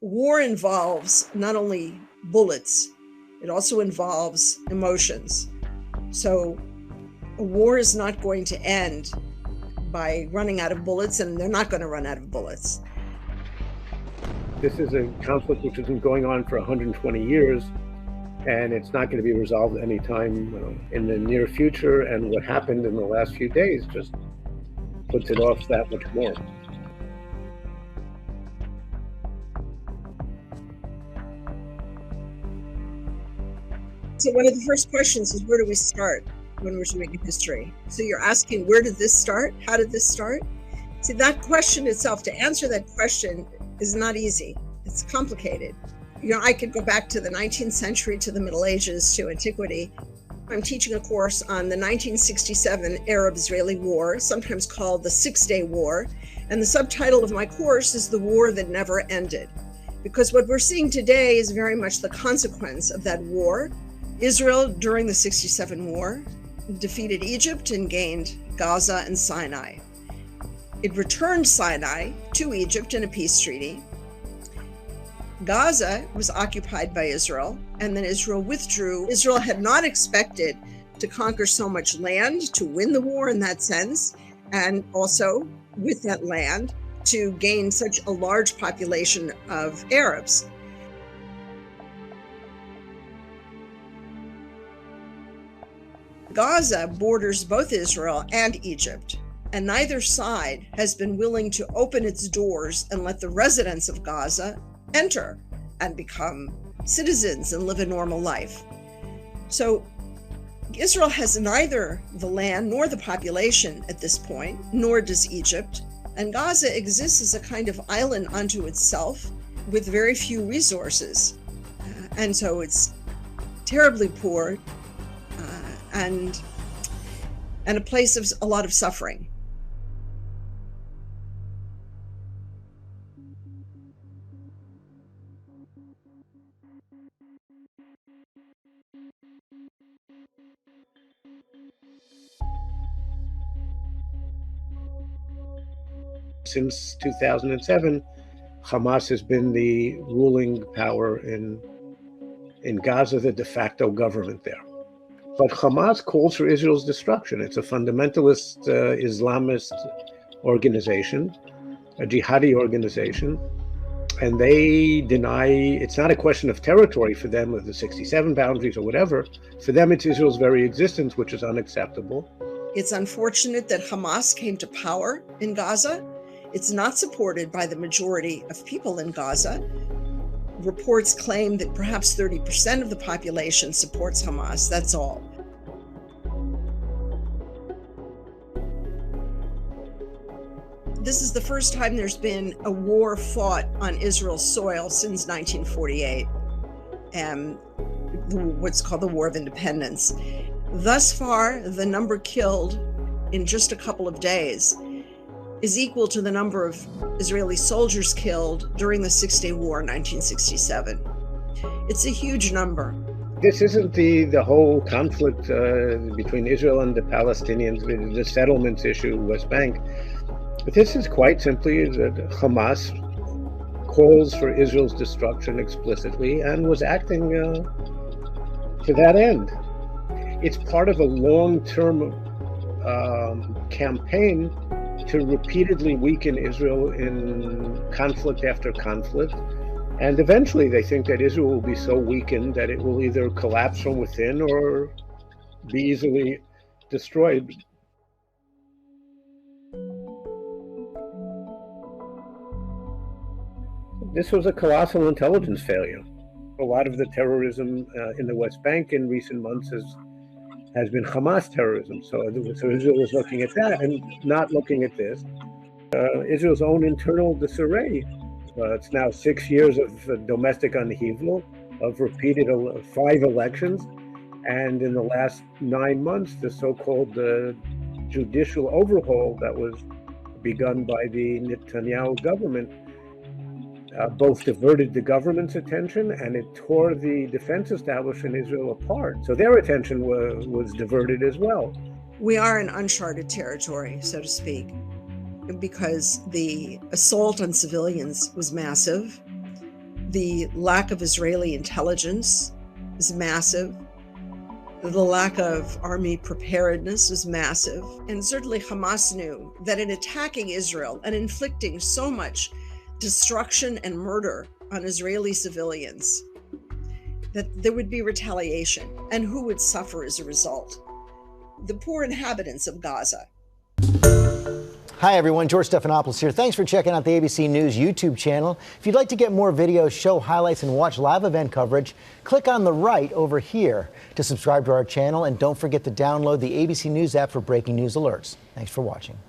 War involves not only bullets, it also involves emotions. So a war is not going to end by running out of bullets, and they're not going to run out of bullets. This is a conflict which has been going on for 120 years, and it's not going to be resolved anytime in the near future. And what happened in the last few days just puts it off that much more. So one of the first questions is, where do we start when we're doing history? So you're asking, where did this start? How did this start? See, that question itself, to answer that question is not easy. It's complicated. I could go back to the 19th century, to the Middle Ages, to antiquity. I'm teaching a course on the 1967 Arab-Israeli War, sometimes called the Six-Day War. And the subtitle of my course is The War That Never Ended. Because what we're seeing today is very much the consequence of that war. Israel, during the 67 war, defeated Egypt and gained Gaza and Sinai. It returned Sinai to Egypt in a peace treaty. Gaza was occupied by Israel, and then Israel withdrew. Israel had not expected to conquer so much land, to win the war in that sense, and also with that land to gain such a large population of Arabs. Gaza borders both Israel and Egypt, and neither side has been willing to open its doors and let the residents of Gaza enter and become citizens and live a normal life. So Israel has neither the land nor the population at this point, nor does Egypt. And Gaza exists as a kind of island unto itself with very few resources. And so it's terribly poor and a place of a lot of suffering. Since 2007, Hamas has been the ruling power in Gaza, the de facto government there. But Hamas calls for Israel's destruction. It's a fundamentalist Islamist organization, a jihadi organization, and they deny it's not a question of territory for them, of the 67 boundaries or whatever. For them, it's Israel's very existence, which is unacceptable. It's unfortunate that Hamas came to power in Gaza. It's not supported by the majority of people in Gaza. Reports claim that perhaps 30% of the population supports Hamas. That's all. This is the first time there's been a war fought on Israel's soil since 1948, and what's called the War of Independence. Thus far, the number killed in just a couple of days is equal to the number of Israeli soldiers killed during the Six-Day War in 1967. It's a huge number. This isn't the whole conflict between Israel and the Palestinians, the settlements issue, West Bank. But this is quite simply that Hamas calls for Israel's destruction explicitly and was acting to that end. It's part of a long-term campaign to repeatedly weaken Israel in conflict after conflict. And eventually they think that Israel will be so weakened that it will either collapse from within or be easily destroyed. This was a colossal intelligence failure. A lot of the terrorism in the West Bank in recent months has been Hamas terrorism. So Israel is looking at that and not looking at this. Israel's own internal disarray. It's now 6 years of domestic upheaval, of repeated 5 elections, and in the last 9 months, the so-called judicial overhaul that was begun by the Netanyahu government both diverted the government's attention and it tore the defense establishment in Israel apart. So their attention was diverted as well. We are in uncharted territory, so to speak, because the assault on civilians was massive. The lack of Israeli intelligence is massive. The lack of army preparedness is massive. And certainly Hamas knew that in attacking Israel and inflicting so much destruction and murder on Israeli civilians, that there would be retaliation, and who would suffer as a result? The poor inhabitants of Gaza. Hi, everyone. George Stephanopoulos here. Thanks for checking out the ABC News YouTube channel. If you'd like to get more videos, show highlights, and watch live event coverage, click on the right over here to subscribe to our channel. And don't forget to download the ABC News app for breaking news alerts. Thanks for watching.